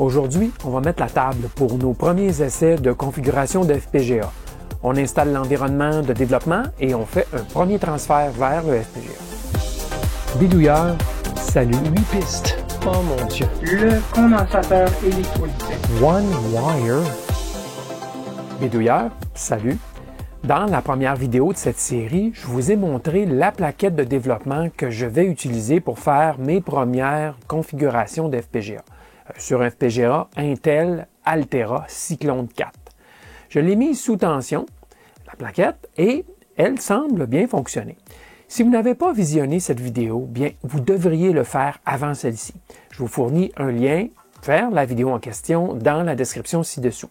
Aujourd'hui, on va mettre la table pour nos premiers essais de configuration de FPGA. On installe l'environnement de développement et on fait un premier transfert vers le FPGA. Bidouilleur, salut. 8 pistes. Oh mon Dieu. Le condensateur électrolytique. One wire. Bidouilleur, salut. Dans la première vidéo de cette série, je vous ai montré la plaquette de développement que je vais utiliser pour faire mes premières configurations d'FPGA. Sur un FPGA Intel Altera Cyclone 4. Je l'ai mise sous tension, la plaquette, et elle semble bien fonctionner. Si vous n'avez pas visionné cette vidéo, bien, vous devriez le faire avant celle-ci. Je vous fournis un lien vers la vidéo en question dans la description ci-dessous.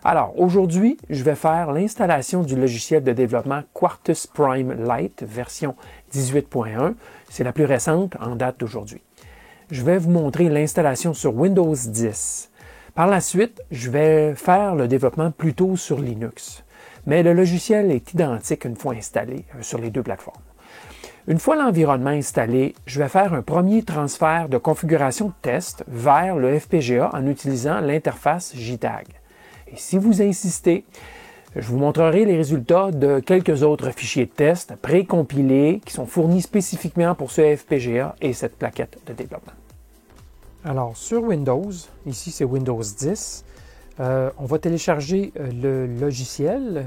Alors, aujourd'hui, je vais faire l'installation du logiciel de développement Quartus Prime Lite version 18.1. C'est la plus récente en date d'aujourd'hui. Je vais vous montrer l'installation sur Windows 10. Par la suite, je vais faire le développement plutôt sur Linux. Mais le logiciel est identique une fois installé sur les deux plateformes. Une fois l'environnement installé, je vais faire un premier transfert de configuration de test vers le FPGA en utilisant l'interface JTAG. Et si vous insistez, je vous montrerai les résultats de quelques autres fichiers de test précompilés qui sont fournis spécifiquement pour ce FPGA et cette plaquette de développement. Alors, sur Windows, ici c'est Windows 10, on va télécharger le logiciel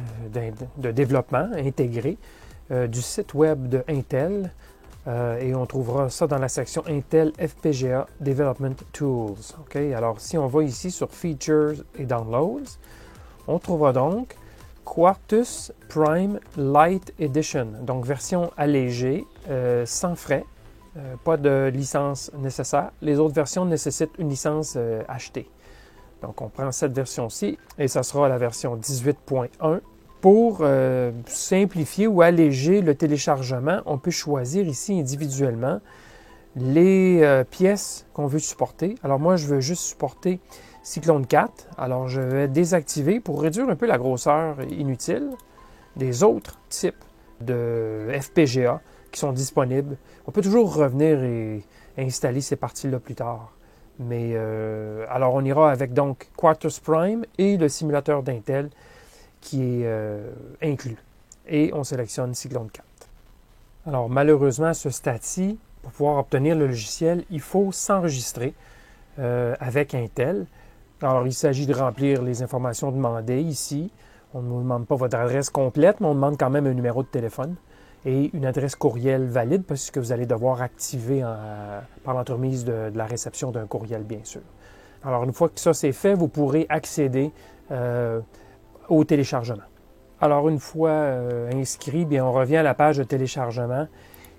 de développement intégré du site web de Intel et on trouvera ça dans la section Intel FPGA Development Tools. Okay? Alors, si on va ici sur Features et Downloads, on trouvera donc Quartus Prime Lite Edition, donc version allégée, sans frais, pas de licence nécessaire. Les autres versions nécessitent une licence achetée. Donc on prend cette version-ci et ça sera la version 18.1. Pour simplifier ou alléger le téléchargement, on peut choisir ici individuellement les pièces qu'on veut supporter. Alors moi, je veux juste supporter Cyclone 4. Alors, je vais désactiver pour réduire un peu la grosseur inutile des autres types de FPGA qui sont disponibles. On peut toujours revenir et installer ces parties-là plus tard. Mais alors, on ira avec donc Quartus Prime et le simulateur d'Intel qui est inclus. Et on sélectionne Cyclone 4. Alors, malheureusement, à ce stade-ci, pour pouvoir obtenir le logiciel, il faut s'enregistrer avec Intel. Alors, il s'agit de remplir les informations demandées ici. On ne nous demande pas votre adresse complète, mais on demande quand même un numéro de téléphone et une adresse courriel valide parce que vous allez devoir activer par l'entremise de la réception d'un courriel, bien sûr. Alors, une fois que ça c'est fait, vous pourrez accéder au téléchargement. Alors, une fois inscrit, bien, on revient à la page de téléchargement.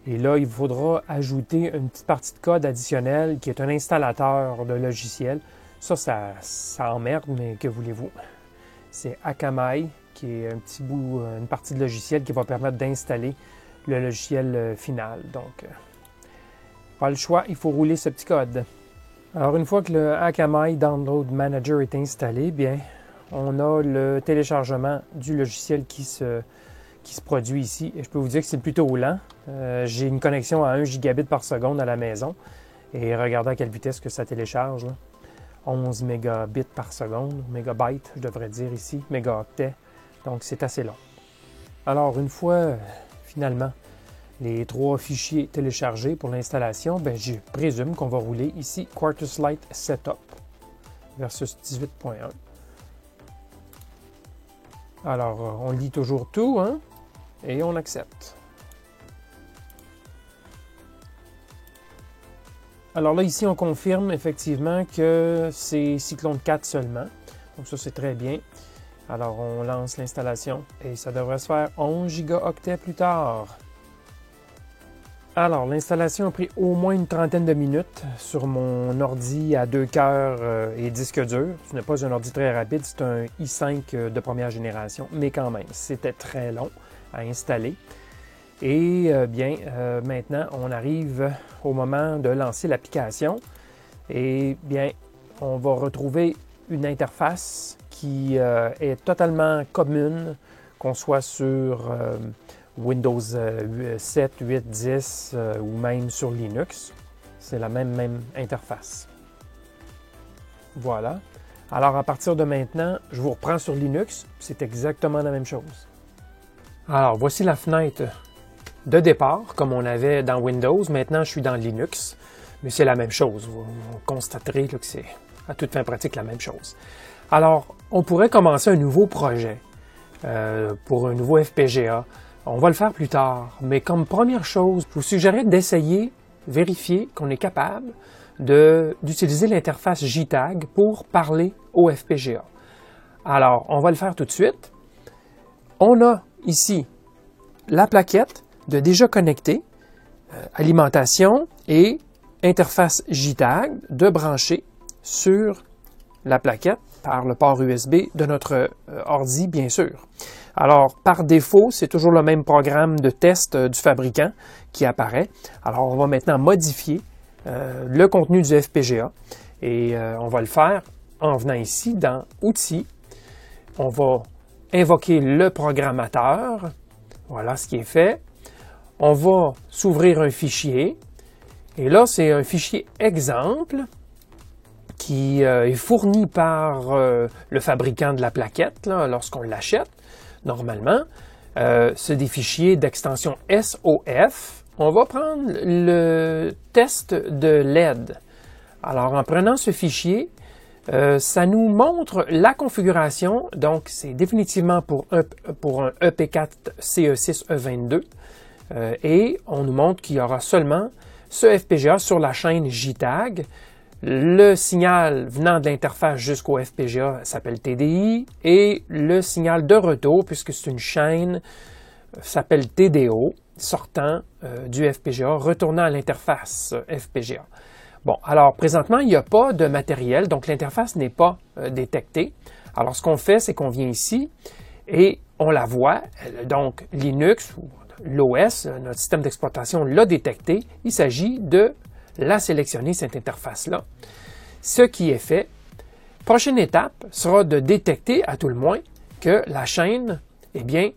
Et là, il faudra ajouter une petite partie de code additionnelle qui est un installateur de logiciel. Ça emmerde, mais que voulez-vous? C'est Akamai, qui est un petit bout, une partie de logiciel qui va permettre d'installer le logiciel final. Donc, pas le choix, il faut rouler ce petit code. Alors, une fois que le Akamai Download Manager est installé, bien, on a le téléchargement du logiciel qui se produit ici. Et je peux vous dire que c'est plutôt lent. J'ai une connexion à 1 gigabit par seconde à la maison. Et regardez à quelle vitesse que ça télécharge. Là. 11 mégabits par seconde, mégabytes, je devrais dire ici, mégaoctets. Donc, c'est assez long. Alors, une fois, finalement, les 3 fichiers téléchargés pour l'installation, ben, je présume qu'on va rouler ici Quartus Lite Setup versus 18.1. Alors, on lit toujours tout, hein, et on accepte. Alors là, ici, on confirme effectivement que c'est Cyclone 4 seulement. Donc ça, c'est très bien. Alors, on lance l'installation et ça devrait se faire 11 gigaoctets plus tard. Alors, l'installation a pris au moins une trentaine de minutes sur mon ordi à 2 cœurs et disque dur. Ce n'est pas un ordi très rapide, c'est un i5 de première génération, mais quand même, c'était très long à installer. Et maintenant, on arrive au moment de lancer l'application. Et bien, on va retrouver une interface qui est totalement commune, qu'on soit sur Windows 7, 8, 10 ou même sur Linux. C'est la même interface. Voilà. Alors, à partir de maintenant, je vous reprends sur Linux. C'est exactement la même chose. Alors, voici la fenêtre de départ, comme on avait dans Windows. Maintenant, je suis dans Linux, mais c'est la même chose. Vous constaterez là, que c'est à toute fin pratique la même chose. Alors, on pourrait commencer un nouveau projet pour un nouveau FPGA. On va le faire plus tard, mais comme première chose, je vous suggérerais d'essayer, vérifier qu'on est capable d'utiliser l'interface JTAG pour parler au FPGA. Alors, on va le faire tout de suite. On a ici la plaquette de déjà connecté, alimentation et interface JTAG de brancher sur la plaquette par le port USB de notre ordi, bien sûr. Alors, par défaut, c'est toujours le même programme de test du fabricant qui apparaît. Alors, on va maintenant modifier le contenu du FPGA et on va le faire en venant ici dans « Outils ». On va invoquer le programmateur. Voilà ce qui est fait. On va s'ouvrir un fichier. Et là, c'est un fichier exemple qui est fourni par le fabricant de la plaquette lorsqu'on l'achète, normalement. C'est des fichiers d'extension SOF. On va prendre le test de LED. Alors, en prenant ce fichier, ça nous montre la configuration. Donc, c'est définitivement pour un EP4 CE6E22. Et on nous montre qu'il y aura seulement ce FPGA sur la chaîne JTAG. Le signal venant de l'interface jusqu'au FPGA s'appelle TDI et le signal de retour, puisque c'est une chaîne, s'appelle TDO, sortant du FPGA, retournant à l'interface FPGA. Bon, alors présentement, il n'y a pas de matériel, donc l'interface n'est pas détectée. Alors ce qu'on fait, c'est qu'on vient ici et on la voit, donc Linux, ou l'OS, notre système d'exploitation l'a détecté. Il s'agit de la sélectionner, cette interface-là. Ce qui est fait, prochaine étape sera de détecter à tout le moins que la chaîne est bien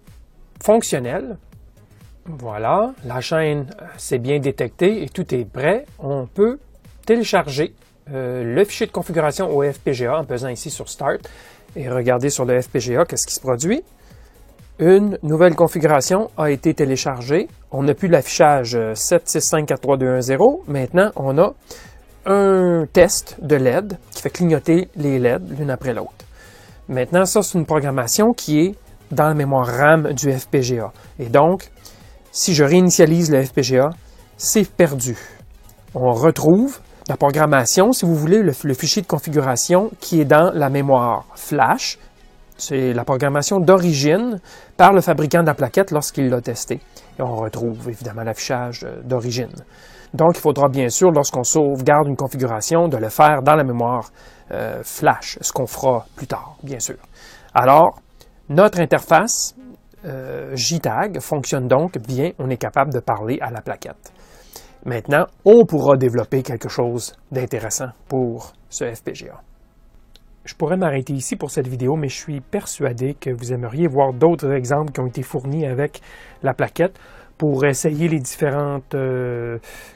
fonctionnelle. Voilà, la chaîne s'est bien détectée et tout est prêt. On peut télécharger le fichier de configuration au FPGA en pesant ici sur Start et regarder sur le FPGA qu'est-ce qui se produit. Une nouvelle configuration a été téléchargée. On n'a plus l'affichage 765432110. Maintenant, on a un test de LED qui fait clignoter les LED l'une après l'autre. Maintenant, ça, c'est une programmation qui est dans la mémoire RAM du FPGA. Et donc, si je réinitialise le FPGA, c'est perdu. On retrouve la programmation, si vous voulez, le fichier de configuration qui est dans la mémoire flash. C'est la programmation d'origine par le fabricant de la plaquette lorsqu'il l'a testé. Et on retrouve évidemment l'affichage d'origine. Donc, il faudra bien sûr, lorsqu'on sauvegarde une configuration, de le faire dans la mémoire flash, ce qu'on fera plus tard, bien sûr. Alors, notre interface JTAG fonctionne donc bien. On est capable de parler à la plaquette. Maintenant, on pourra développer quelque chose d'intéressant pour ce FPGA. Je pourrais m'arrêter ici pour cette vidéo, mais je suis persuadé que vous aimeriez voir d'autres exemples qui ont été fournis avec la plaquette pour essayer les différentes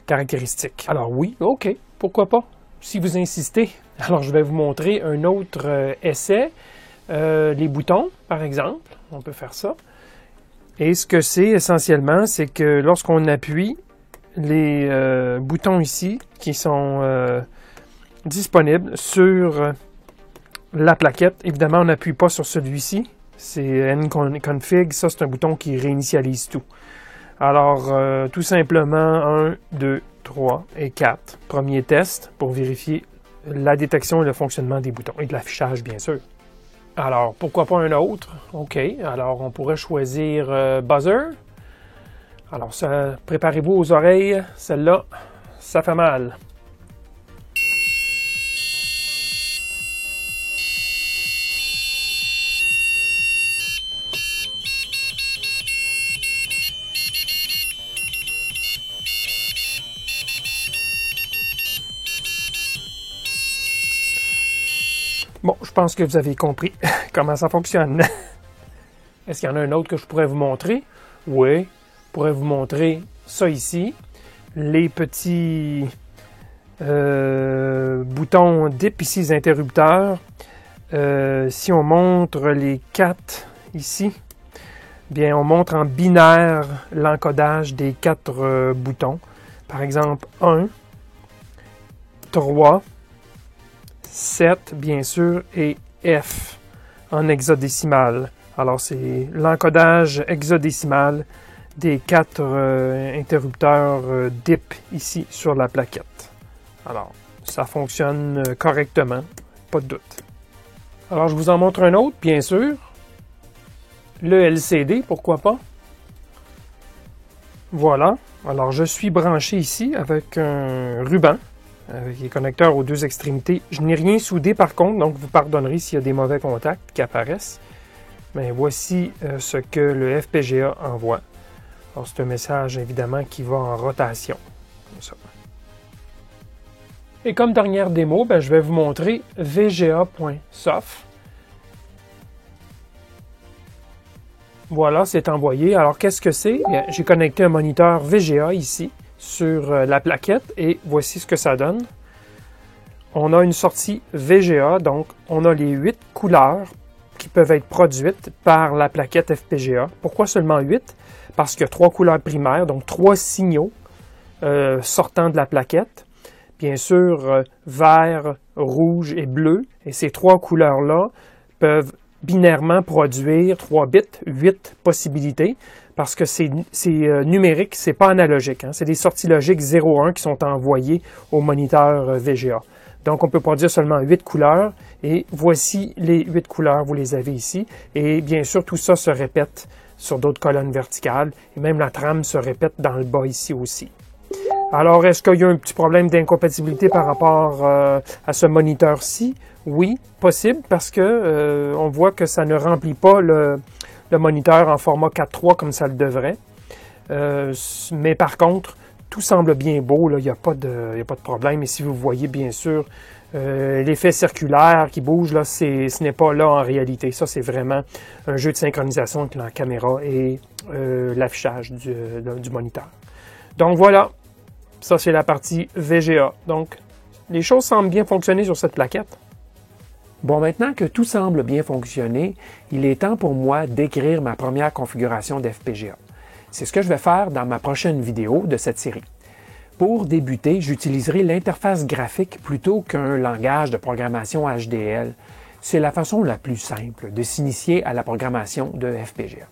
caractéristiques. Alors oui, OK, pourquoi pas, si vous insistez. Alors je vais vous montrer un autre essai, les boutons, par exemple, on peut faire ça. Et ce que c'est essentiellement, c'est que lorsqu'on appuie les boutons ici, qui sont disponibles sur la plaquette, évidemment, on n'appuie pas sur celui-ci. C'est nconfig, ça c'est un bouton qui réinitialise tout. Alors, tout simplement, 1, 2, 3 et 4. Premier test pour vérifier la détection et le fonctionnement des boutons et de l'affichage, bien sûr. Alors, pourquoi pas un autre? OK, alors on pourrait choisir Buzzer. Alors, préparez-vous aux oreilles, celle-là, ça fait mal. Bon, je pense que vous avez compris comment ça fonctionne. Est-ce qu'il y en a un autre que je pourrais vous montrer? Oui, je pourrais vous montrer ça ici. Les petits Bouton DIP ici, les interrupteurs. Si on montre les 4 ici, bien on montre en binaire l'encodage des 4 boutons. Par exemple 1, 3, 7 bien sûr et F en hexadécimal. Alors c'est l'encodage hexadécimal des 4 interrupteurs DIP ici sur la plaquette. Alors ça fonctionne correctement, pas de doute. Alors je vous en montre un autre bien sûr. Le LCD, pourquoi pas. Voilà. Alors je suis branché ici avec un ruban. Avec les connecteurs aux 2 extrémités. Je n'ai rien soudé par contre, donc vous pardonnerez s'il y a des mauvais contacts qui apparaissent. Mais voici ce que le FPGA envoie. Alors c'est un message évidemment qui va en rotation. Comme ça. Et comme dernière démo, je vais vous montrer VGA.soft. Voilà, c'est envoyé. Alors qu'est-ce que c'est? J'ai connecté un moniteur VGA ici sur la plaquette et voici ce que ça donne. On a une sortie VGA, donc on a les 8 couleurs qui peuvent être produites par la plaquette FPGA. Pourquoi seulement 8? Parce qu'il y a 3 couleurs primaires, donc 3 signaux sortant de la plaquette. Bien sûr, vert, rouge et bleu. Et ces 3 couleurs-là peuvent binairement produire 3 bits, 8 possibilités. Parce que c'est numérique, c'est pas analogique. Hein? C'est des sorties logiques 0,1 qui sont envoyées au moniteur VGA. Donc, on peut produire seulement 8 couleurs. Et voici les 8 couleurs, vous les avez ici. Et bien sûr, tout ça se répète sur d'autres colonnes verticales. Et même la trame se répète dans le bas ici aussi. Alors, est-ce qu'il y a un petit problème d'incompatibilité par rapport à ce moniteur-ci? Oui, possible, parce que on voit que ça ne remplit pas le moniteur en format 4.3 comme ça le devrait. Mais par contre, tout semble bien beau, là, il n'y a pas de problème. Et si vous voyez bien sûr l'effet circulaire qui bouge, là, ce n'est pas là en réalité. Ça, c'est vraiment un jeu de synchronisation entre la caméra et l'affichage du moniteur. Donc voilà, ça c'est la partie VGA. Donc, les choses semblent bien fonctionner sur cette plaquette. Bon, maintenant que tout semble bien fonctionner, il est temps pour moi d'écrire ma première configuration d'FPGA. C'est ce que je vais faire dans ma prochaine vidéo de cette série. Pour débuter, j'utiliserai l'interface graphique plutôt qu'un langage de programmation HDL. C'est la façon la plus simple de s'initier à la programmation de FPGA.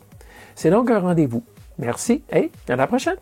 C'est donc un rendez-vous. Merci et à la prochaine!